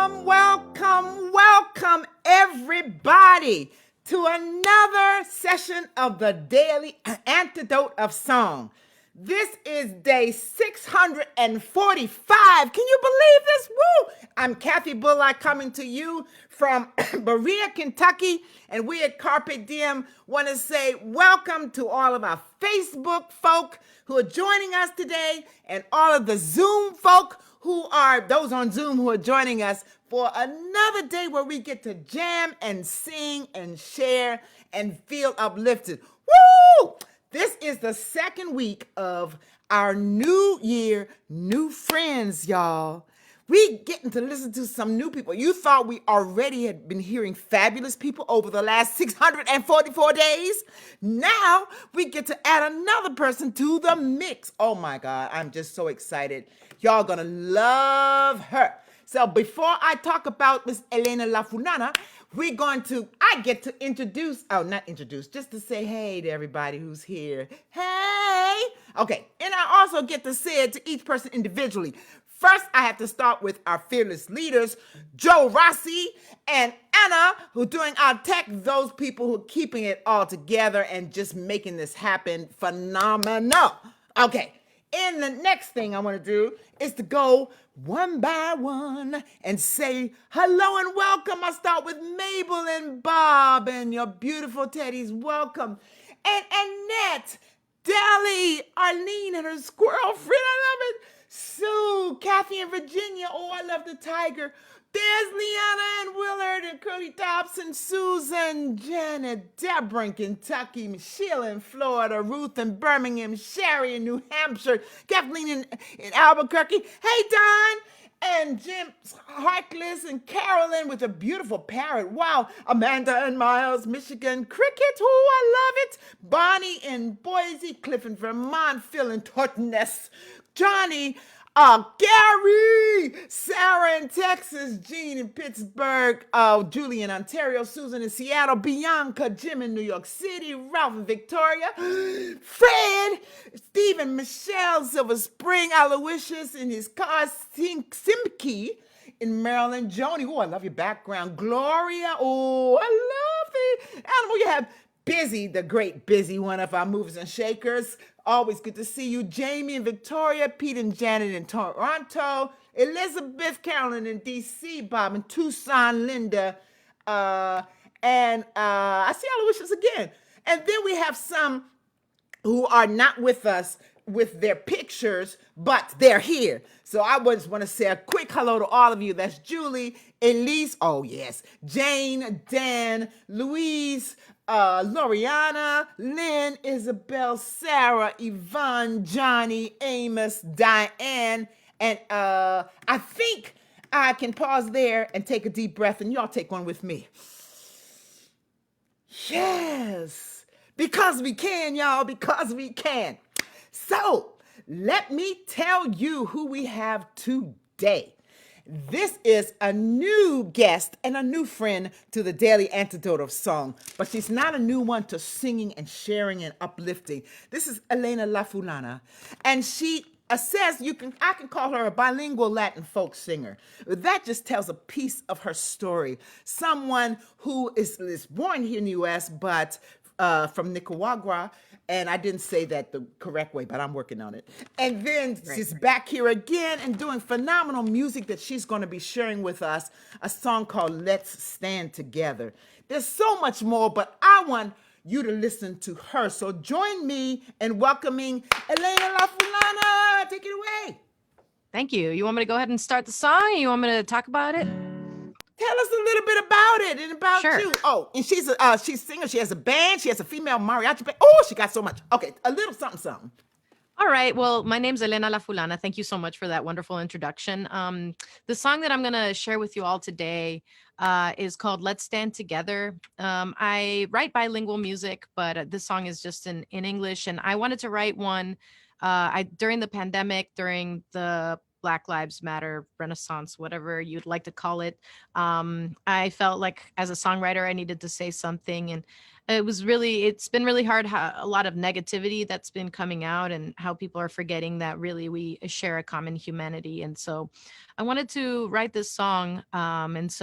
Welcome, everybody, to another session of the Daily Antidote of Song. This is day 645. Can you believe this? Woo! I'm Kathy Bullock coming to you from Berea, Kentucky, and we at Carpe Diem want to say welcome to all of our Facebook folk who are joining us today and all of the Zoom folk who are those on Zoom who are joining us for another day where we get to jam and sing and share and feel uplifted. Woo! This is the second week of our new year, new friends, y'all. We getting to listen to some new people. You thought we already had been hearing fabulous people over the last 644 days. Now we get to add another person to the mix. Oh my God, I'm just so excited. Y'all gonna love her. So before I talk about Miss Elena la Fulana, I get to just to say hey to everybody who's here. Hey! Okay, and I also get to say it to each person individually. First, I have to start with our fearless leaders, Joe Rossi and Anna, who are doing our tech, those people who are keeping it all together and just making this happen phenomenal. Okay, and the next thing I want to do is to go one by one and say hello and welcome. I start with Mabel and Bob and your beautiful teddies. Welcome. And Annette, Deli, Arlene and her squirrel friend. I love it. Sue, Kathy and Virginia. Oh, I love the tiger. There's Liana and Willard and Curly Dobson, Susan, Janet, Deborah in Kentucky, Michelle in Florida, Ruth in Birmingham, Sherry in New Hampshire, Kathleen in Albuquerque. Hey, Don! And Jim Harkless and Carolyn with a beautiful parrot. Wow. Amanda and Miles, Michigan. Cricket, I love it. Bonnie in Boise, Cliff in Vermont, Phil in Totnes. Johnny, Gary, Sarah in Texas, Jean in Pittsburgh, Julie in Ontario, Susan in Seattle, Bianca, Jim in New York City, Ralph in Victoria, Fred, Stephen, Michelle, Silver Spring, Aloysius in his car, Simke in Maryland, Joni, I love your background, Gloria, I love the animal. You have Busy, the great Busy, one of our movers and shakers. Always good to see you. Jamie and Victoria, Pete and Janet in Toronto, Elizabeth, Carolyn in D.C., Bob in Tucson, Linda, and I see Aloysius again. And then we have some who are not with us with their pictures, but they're here. So I just want to say a quick hello to all of you. That's Julie, Elise, oh yes, Jane, Dan, Louise, Loriana, Lynn, Isabel, Sarah, Yvonne, Johnny, Amos, Diane, and I think I can pause there and take a deep breath, and y'all take one with me. Yes, because we can, y'all, because we can. So let me tell you who we have today. This is a new guest and a new friend to the Daily Antidote of Song, but she's not a new one to singing and sharing and uplifting. This is Elena la Fulana, and she says I can call her a bilingual Latin folk singer. That just tells a piece of her story. Someone who is born here in the U.S., but from Nicaragua, and I didn't say that the correct way, but I'm working on it. And then she's back here again and doing phenomenal music that she's going to be sharing with us, a song called Let's Stand Together. There's so much more, but I want you to listen to her. So join me in welcoming Elena la Fulana. Take it away. Thank you. You want me to go ahead and start the song? Or you want me to talk about it? Tell us a little bit about it and about Sure. you. Oh, and she's a singer. She has a band. She has a female mariachi band. Oh, she got so much. Okay, a little something. All right. Well, my name's Elena la Fulana. Thank you so much for that wonderful introduction. The song that I'm going to share with you all today is called Let's Stand Together. I write bilingual music, but this song is just in English. And I wanted to write one during the pandemic, during the Black Lives Matter Renaissance, whatever you'd like to call it. I felt like as a songwriter, I needed to say something, and it's been really hard how a lot of negativity that's been coming out, and how people are forgetting that really we share a common humanity. And so I wanted to write this song. And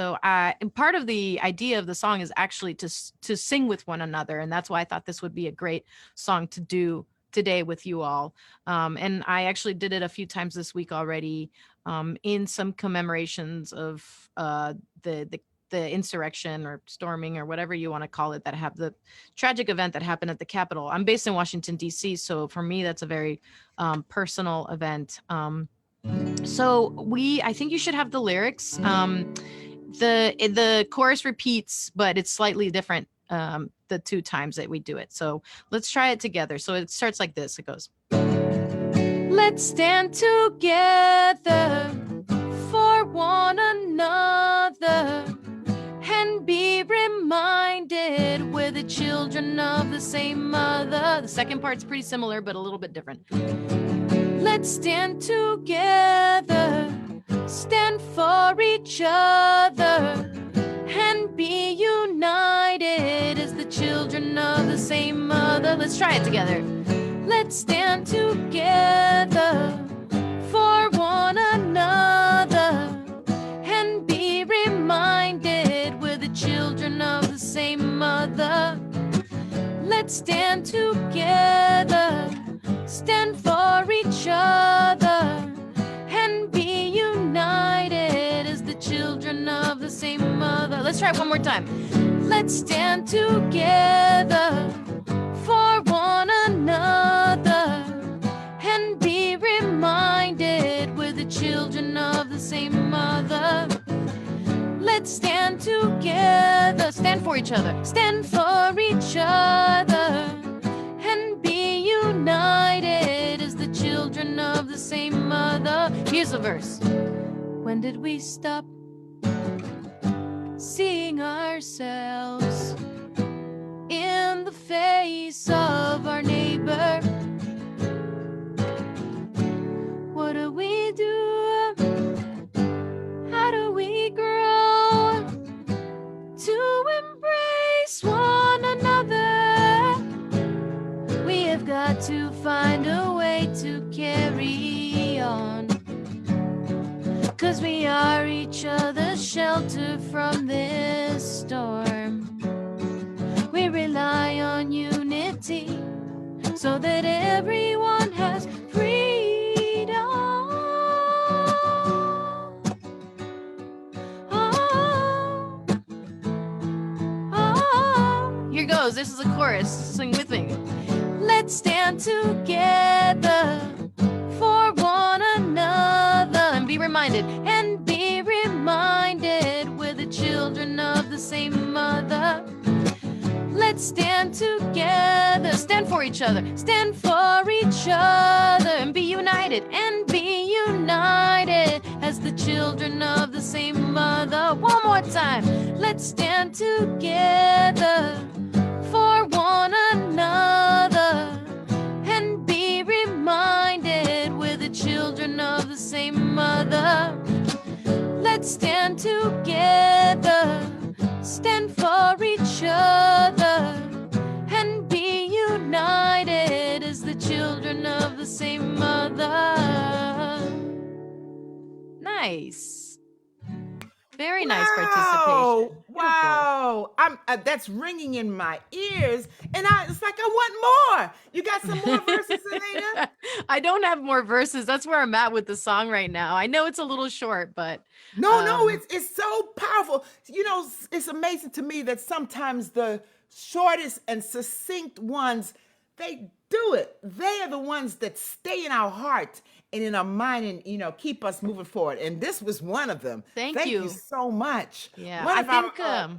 part of the idea of the song is actually to sing with one another. And that's why I thought this would be a great song to do today with you all. And I actually did it a few times this week already, in some commemorations of the insurrection or storming or whatever you want to call it, that have the tragic event that happened at the Capitol. I'm based in Washington, D.C., so for me, that's a very personal event. I think you should have the lyrics. The chorus repeats, but it's slightly different the two times that we do it. So let's try it together. So it starts like this. It goes, let's stand together for one another and be reminded we're the children of the same mother. The second part's pretty similar, but a little bit different. Let's stand together, stand for each other, and be united as the children of the same mother. Let's try it together. Let's stand together for one another and be reminded we're the children of the same mother. Let's stand together, stand for each other, and be united as the children of the same mother. Let's try it one more time. Let's stand together for one another and be reminded we're the children of the same mother. Let's stand together, stand for each other, stand for each other, and be united as the children of the same mother. Here's a verse. When did we stop seeing ourselves in the face of our neighbor? What do we do? How do we grow to embrace one another? We have got to find a way to carry on, 'cause we are each other's shelter from this storm. We rely on unity so that everyone has freedom. Oh, oh. Here goes. This is a chorus. Sing with me. Let's stand together for one another and be reminded we're the children of the same mother. Let's stand together, stand for each other, stand for each other, and be united as the children of the same mother. One more time. Let's stand together for one another and be reminded we're the children of the same mother. Let's stand together, stand for each other, and be united as the children of the same mother. Nice. Very nice participation. Beautiful. Wow. That's ringing in my ears, and it's like I want more. You got some more verses, Elena? I don't have more verses. That's where I'm at with the song right now. I know it's a little short, but no, it's so powerful. You know, it's amazing to me that sometimes the shortest and succinct ones, they do it. They are the ones that stay in our heart and in our mind, and keep us moving forward. And this was one of them. Thank you so much. Yeah, One I of think our,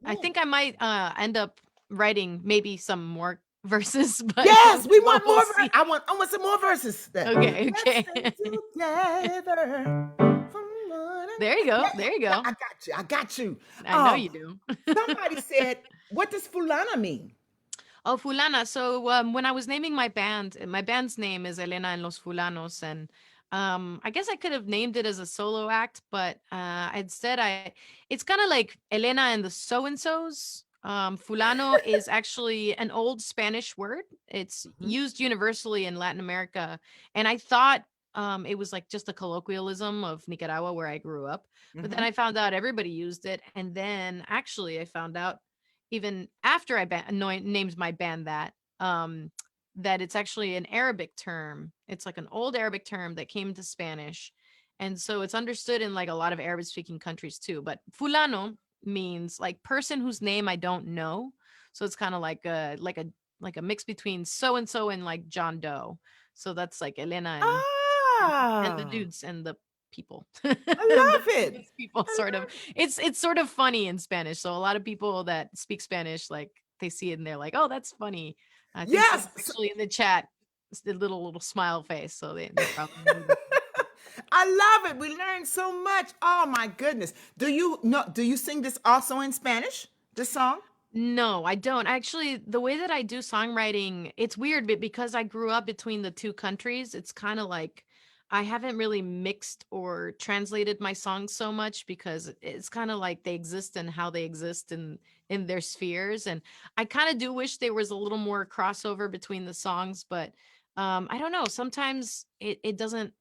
I think I might end up writing maybe some more verses, but yes, we we'll want more. see. I want some more verses. Okay. Let's stay together. There you go. There you go. I got you. I know you do. Somebody said, "What does Fulana mean?" Oh, Fulana. So when I was naming my band's name is Elena and los Fulanos, and I guess I could have named it as a solo act, but instead it's kind of like Elena and the so and so's. Fulano is actually an old Spanish word. It's Mhm, used universally in Latin America, and I thought it was like just a colloquialism of Nicaragua where I grew up. But then mhm. I found out everybody used it, and then actually I found out even after I named my band that. That it's actually an Arabic term. It's like an old Arabic term that came into Spanish. And so it's understood in like a lot of Arabic speaking countries too. But fulano means like person whose name I don't know. So it's kind of like a mix between so and like John Doe. So that's like Elena and the Ah, dudes and the people. I The love it. famous people I sort of. love it. It's sort of funny in Spanish. So a lot of people that speak Spanish like they see it and they're like, "Oh, that's funny." I think Yes. someone actually in the chat the little smile face, so they probably knew that. I love it. We learned so much. Oh my goodness. Do you sing this also in Spanish? This song? No, I don't. Actually, the way that I do songwriting, it's weird but because I grew up between the two countries, it's kind of like I haven't really mixed or translated my songs so much because it's kind of like they exist and how they exist in their spheres. And I kind of do wish there was a little more crossover between the songs, but I don't know. Sometimes it doesn't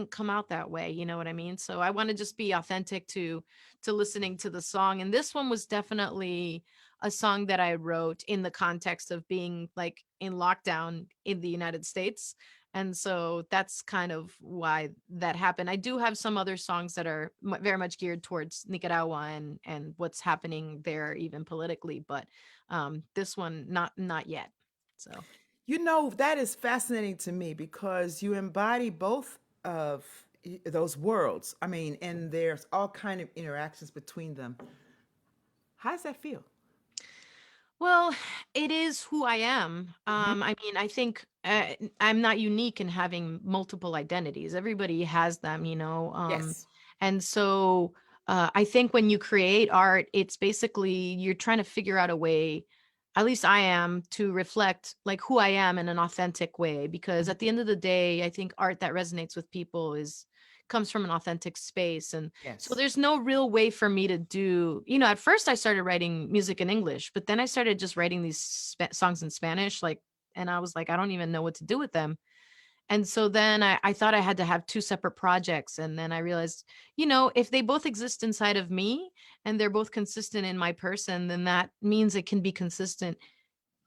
come out that way, you know what I mean? So I want to just be authentic to listening to the song. And this one was definitely a song that I wrote in the context of being like in lockdown in the United States. And so that's kind of why that happened. I do have some other songs that are very much geared towards Nicaragua and what's happening there, even politically. But this one, not yet. So That is fascinating to me because you embody both of those worlds. I mean, and there's all kind of interactions between them. How does that feel? well, it is who I am. Hmm. I mean, I think I'm not unique in having multiple identities. Everybody has them, you know. Yes. And so I think when you create art, it's basically you're trying to figure out a way, at least I am, to reflect like who I am in an authentic way. Because at the Mhm. end of the day, I think art that resonates with people is comes from an authentic space. And so Yes. there's no real way for me to do, at first I started writing music in English, but then I started just writing these songs in Spanish, like, and I was like, I don't even know what to do with them. And so then I thought I had to have two separate projects. And then I realized, if they both exist inside of me and they're both consistent in my person, then that means it can be consistent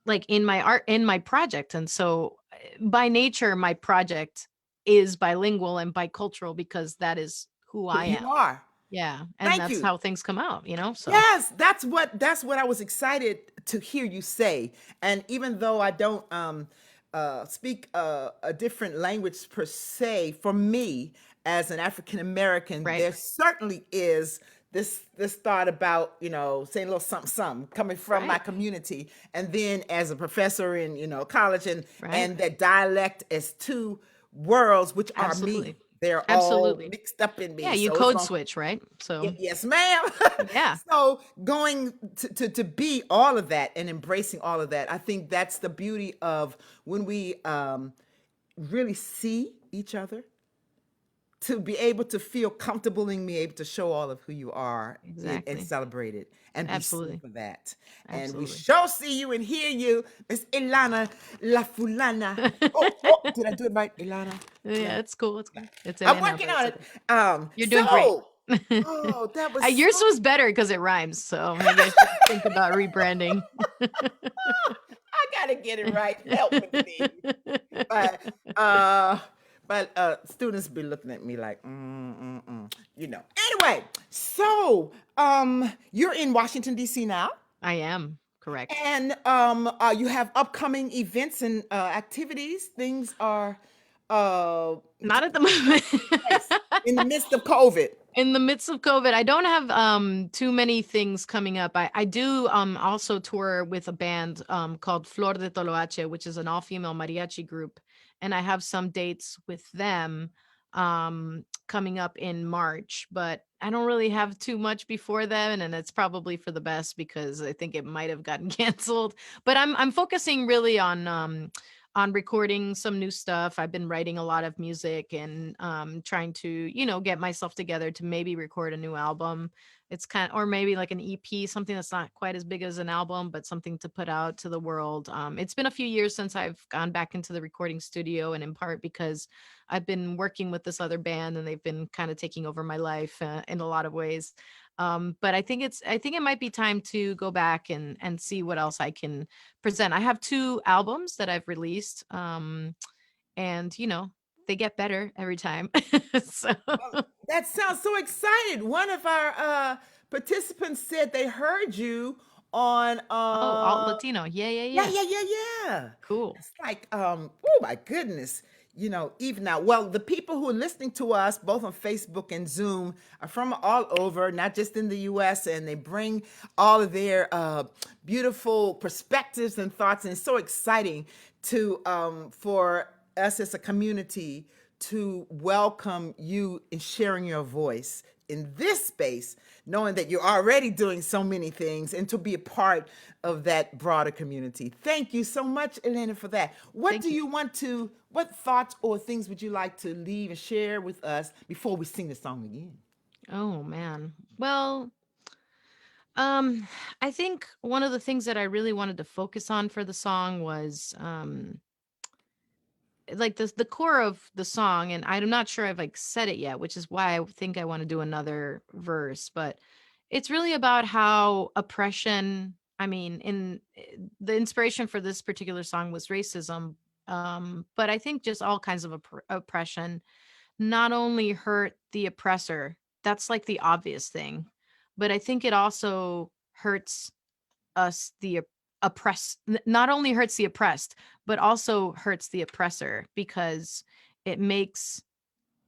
like in my art, in my project. And so by nature, my project is bilingual and bicultural because that is who Who I am. you are. Yeah. And Thank that's you. how things come out. So Yes, that's what I was excited to hear you say. And even though I don't speak a different language per se, for me as an African American, right. there certainly is this thought about saying a little something something coming from my Right. community, and then as a professor in college, and Right. and that dialect as two worlds, which are Absolutely. me. They're all Absolutely. mixed up in Yeah. me, You so it's code going. switch, right? So Yes, ma'am. yeah, So going to be all of that and embracing all of that, I think that's the beauty of when we really see each other, to be able to feel comfortable and be able to show all of who you are, and exactly. celebrate it and be seen Absolutely. for that. And we Absolutely. shall see you and hear you, Miss Elena la Fulana. Oh, did I do it right, Elena? La Yeah, it's cool. It's cool. Fulana. It's I'm Elena, working but on it's it. okay. You're doing great. Oh, that was Yours so. was better because it rhymes. So maybe I should think about rebranding. I gotta get it right. Help me, please. But uh, students be looking at me like, Anyway, so you're in Washington D.C. now, I am correct. and you have upcoming events and activities. Things are Not at the taking place moment. in the midst of COVID. In the midst of COVID, I don't have too many things coming up. I do also tour with a band called Flor de Toloache, which is an all-female mariachi group, and I have some dates with them coming up in March, but I don't really have too much before then, and it's probably for the best because I think it might have gotten canceled. But I'm focusing really on recording some new stuff. I've been writing a lot of music and trying to, get myself together to maybe record a new album. It's or maybe like an EP, something that's not quite as big as an album, but something to put out to the world. It's been a few years since I've gone back into the recording studio, and in part because I've been working with this other band and they've been kind of taking over my life in a lot of ways. But I think it might be time to go back and see what else I can present. I have 2 albums that I've released, and they get better every time. So, That sounds so excited. One of our participants said they heard you on oh, alt Latino. Yeah, yeah, yeah, yeah. yeah, yeah, yeah. Cool. It's like, oh my goodness. Even now, well, the people who are listening to us, both on Facebook and Zoom, are from all over, not just in the US, and they bring all of their beautiful perspectives and thoughts. And it's so exciting to for us as a community to welcome you in sharing your voice in this space, knowing that you're already doing so many things and to be a part of that broader community. Thank you so much, Elena, for that. Thank you. What thoughts or things would you like to leave and share with us before we sing the song again? Oh man. Well, um I think one of the things that I really wanted to focus on for the song was like the core of the song, and I'm not sure I've like said it yet, which is why I think I want to do another verse, but it's really about how oppression, I mean, the inspiration for this particular song was racism, but I think just all kinds of oppression not only hurt the oppressor, that's like the obvious thing, but I think it also hurts us, the oppressed. Not only hurts the oppressed, but also hurts the oppressor, because it makes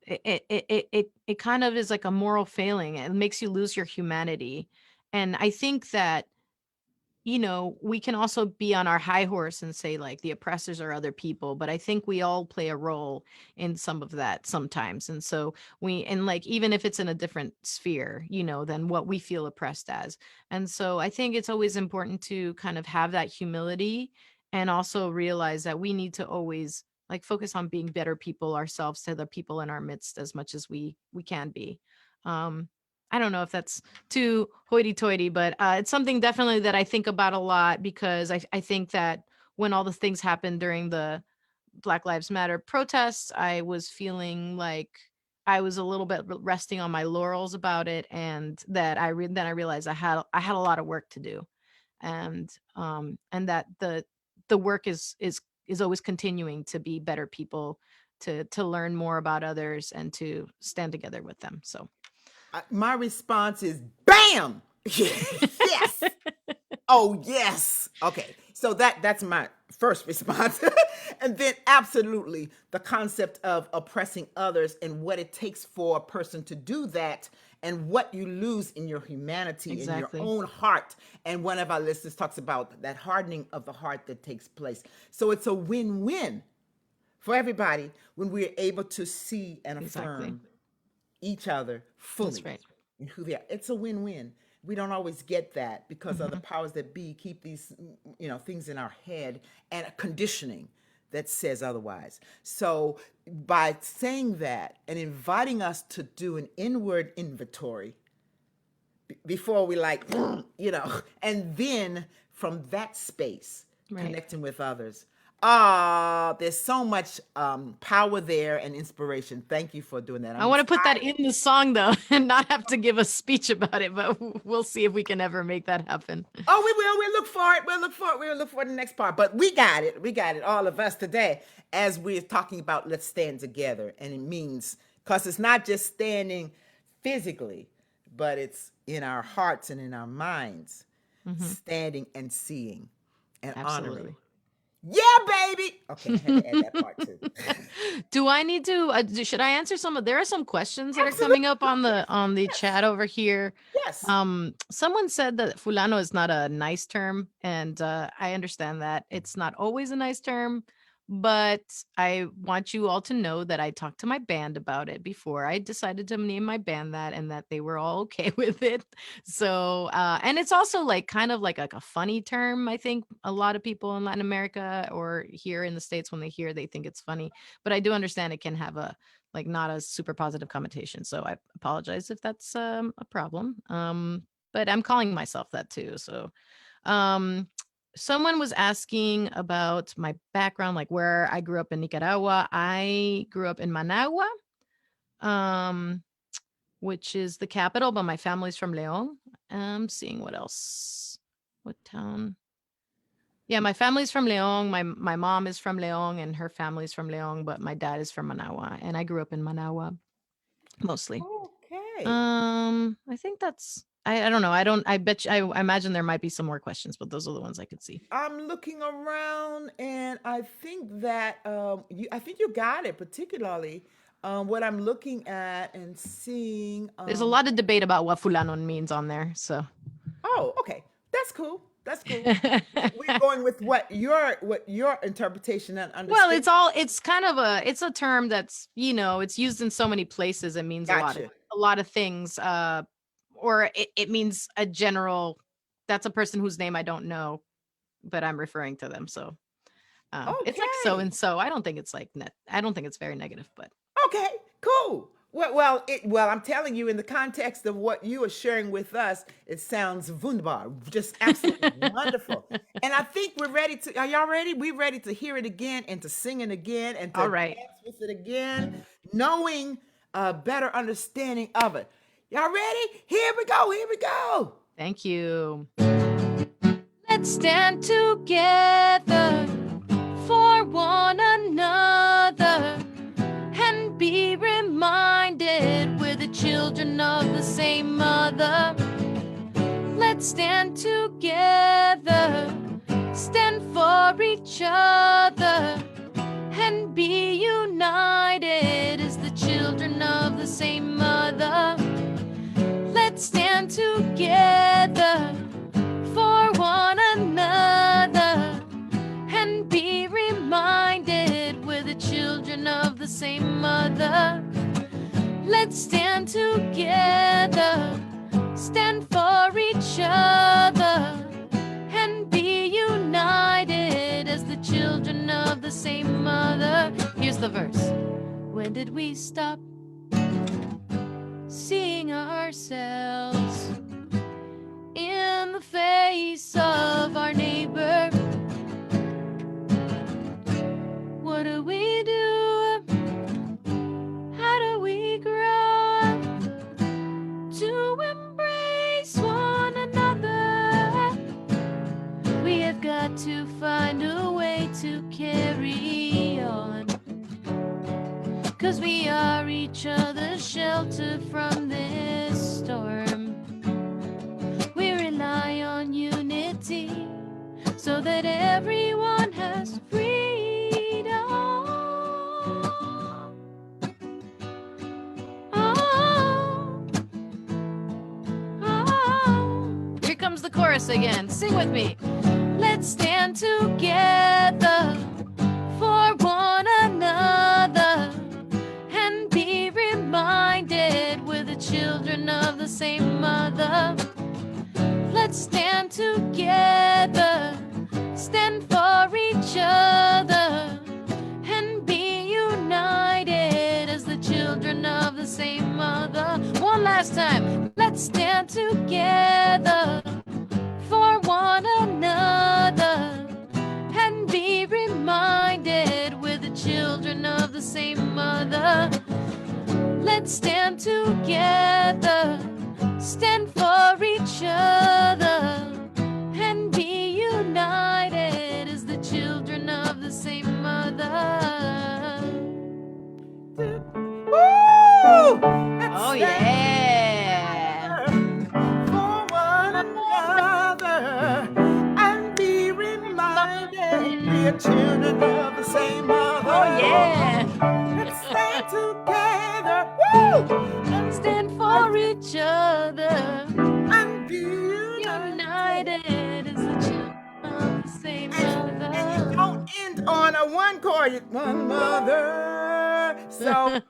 it kind of is like a moral failing. It makes you lose your humanity. And I think that we can also be on our high horse and say like the oppressors are other people, but I think we all play a role in some of that sometimes. And so and like, even if it's in a different sphere, than what we feel oppressed as. And so I think it's always important to kind of have that humility and also realize that we need to always like focus on being better people ourselves to the people in our midst as much as we can be. Um, I don't know if that's too hoity-toity, but it's something definitely that I think about a lot, because I think that when all the things happened during the Black Lives Matter protests, I was feeling like I was a little bit resting on my laurels about it, and that then I realized I had a lot of work to do, and that the work is always continuing to be better people, to learn more about others and to stand together with them. So. My response is bam. Yes. Oh yes. Okay. So that's my first response. And then absolutely the concept of oppressing others and what it takes for a person to do that and what you lose in your humanity, in your Exactly. own heart. And one of our listeners talks about that hardening of the heart that takes place. So it's a win-win for everybody when we're able to see and Exactly. affirm each other That's fully right. in who they are. It's a win-win. We don't always get that because of the Mhm. powers that be keep these, things in our head and a conditioning that says otherwise. So by saying that and inviting us to do an inward inventory before we like, and then from that space, Right. connecting with others. There's so much power there and inspiration. Thank you for doing that. I I'm want to put that inspired. in the song though, and not have to give a speech about it, but we'll see if we can ever make that happen. Oh, we will. We'll look for it. We'll look for it. We'll look for the next part. But we got it. We got it. All of us today, as we're talking about let's stand together. And it means, because it's not just standing physically, but it's in our hearts and in our minds, Hmm. standing and seeing and honoring. Absolutely. Yeah, baby. Okay, I had to add that part too. Do I need to? Should I answer some of? There are some questions that are Absolutely. coming up on the Yes. chat over here. Yes. Someone said that Fulano is not a nice term, and I understand that it's not always a nice term, But I want you all to know that I talked to my band about it before I decided to name my band that, and that they were all okay with it. So, and it's also like kind of like a funny term. I think a lot of people in Latin America or here in the States, when they hear, they think it's funny. But I do understand it can have a like not a super positive connotation. So I apologize if that's a problem. But I'm calling myself that too. So, um, someone was asking about my background, like where I grew up in Nicaragua. I grew up in Managua, um, which is the capital, but my family's from Leon. Seeing what else. What town? Yeah, my family's from Leon. My mom is from Leon, and her family's from Leon, but my dad is from Managua, and I grew up in Managua mostly. Okay. I think that's. I don't know. I don't. I bet you, I imagine there might be some more questions, but those are the ones I could see. I'm looking around, and I think that I think you got it. Particularly, what I'm looking at and seeing. There's a lot of debate about what fulano means on there, so. Oh, okay, that's cool. That's cool. We're going with what your interpretation and Well, understanding. it's kind of it's a term that's, it's used in so many places. It means Gotcha. a lot of things, or it means a general, that's a person whose name I don't know, but I'm referring to them. So, it's like so Okay. and so. I don't think it's like I don't think it's very negative, but Okay, cool. Well, I'm telling you, in the context of what you are sharing with us, it sounds wunderbar, just absolutely wonderful. And I think we're ready to. Are y'all ready? We're ready to hear it again and to sing it again and to all right. dance with it again, knowing a better understanding of it. Y'all ready? Here we go. Here we go. Thank you. Let's stand together for one another and be reminded we're the children of the same mother. Let's stand together, stand for each other, and be united as the children of the same mother. Let's stand together for one another and be reminded we're the children of the same mother. Let's stand together, stand for each other, and be united as the children of the same mother. Here's the verse. When did we stop seeing ourselves in the face of our neighbor? What do we do? How do we grow to embrace one another? We have got to find a way to carry on, 'cause we are each other's shelter from this storm. We rely on unity so that everyone has freedom. Oh, oh. Here comes the chorus again. Sing with me. Let's stand together for one another and be reminded we're the children of the same mother. Let's stand together, stand for each other, and be united as the children of the same mother. One last time. Let's stand together for one another and be reminded we're the children of the same mother. Let's stand together, stand for each other, and be united as the children of the same mother. Woo! Let's Oh, stand yeah. for one another and be reminded we are children of the same mother. Oh, yeah. Let's stand together. Woo! And Stand for each other, and be united. united as the children of the same And you mother. don't end on a one chord. one mother. So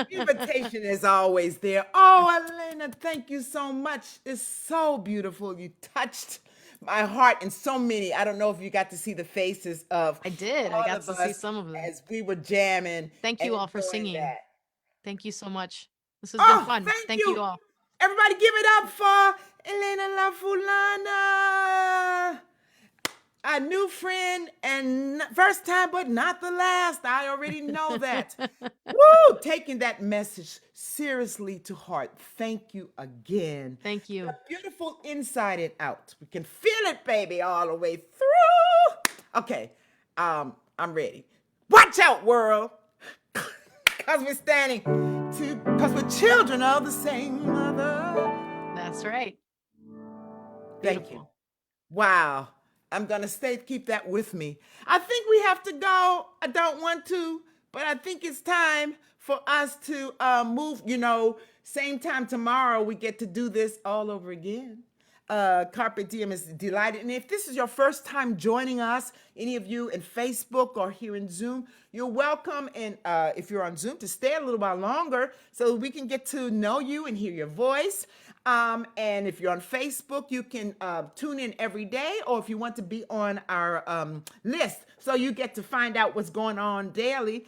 invitation is always there. Oh, Elena, thank you so much. It's so beautiful. You touched my heart in so many. I don't know if you got to see the faces of I did. I all got of to see us some of them. as we were jamming Thank and you all for enjoying singing. that. Thank you so much. This has been Oh, fun. thank Thank you you. all. Everybody give it up for Elena la Fulana. A new friend and first time, but not the last. I already know that. Woo! Taking that message seriously to heart. Thank you again. Thank The you. beautiful inside and out. We can feel it, baby, all the way through. Okay, I'm ready. Watch out, world. Cause we're standing cause we're children of the same mother. That's right. Thank you. Beautiful. Wow. I'm going to keep that with me. I think we have to go. I don't want to, but I think it's time for us to move. Same time tomorrow, we get to do this all over again. Carpe Diem is delighted. And if this is your first time joining us, any of you in Facebook or here in Zoom, you're welcome. And if you're on Zoom, to stay a little while longer so we can get to know you and hear your voice. And if you're on Facebook, you can tune in every day, or if you want to be on our list, so you get to find out what's going on daily,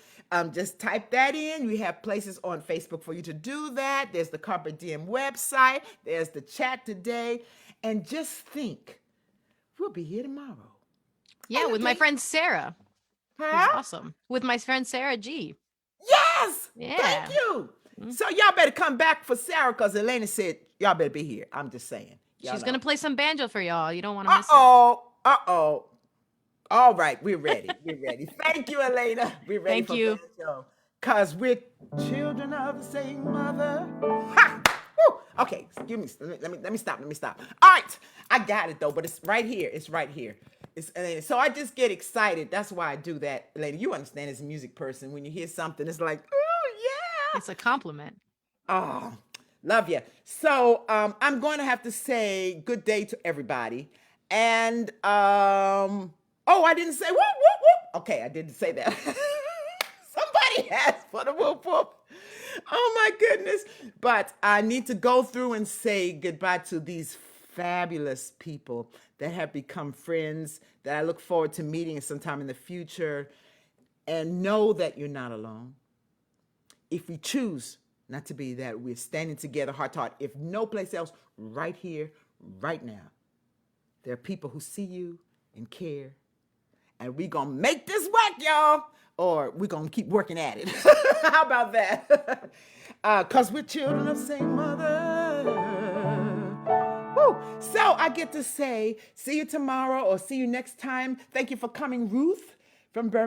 just type that in. We have places on Facebook for you to do that. There's the Carpe Diem website. There's the chat today. And just think, we'll be here tomorrow. Yeah, with my friend Sarah, who's Huh? awesome. With my friend Sarah G. Yes! Thank Yeah. you. So y'all better come back for Sarah, because Elena said y'all better be here. I'm just saying. Y'all She's know. going to play some banjo for y'all. You don't want to miss it. Uh-oh. All right, we're ready. We're ready. Thank you, Elena. We're ready Thank for you. banjo. Because we're children of the same mother. Ha! Woo! Okay, excuse me. Let me stop. All right. I got it, though, but it's right here. It's right here. So I just get excited. That's why I do that, Elena. You understand, as a music person, when you hear something, it's like, oh, yeah. It's a compliment. Oh, love you. So I'm going to have to say good day to everybody. And I didn't say whoop, whoop, whoop. Okay, I didn't say that. Somebody asked for the whoop, whoop. Oh my goodness. But I need to go through and say goodbye to these fabulous people that have become friends that I look forward to meeting sometime in the future. And know that you're not alone. If we choose not to be, that we're standing together heart to heart, if no place else, right here, right now. There are people who see you and care, and we're going to make this work, y'all, or we're going to keep working at it. How about that? Because we're children of the same mother. Woo. So I get to say, see you tomorrow or see you next time. Thank you for coming, Ruth from Birmingham.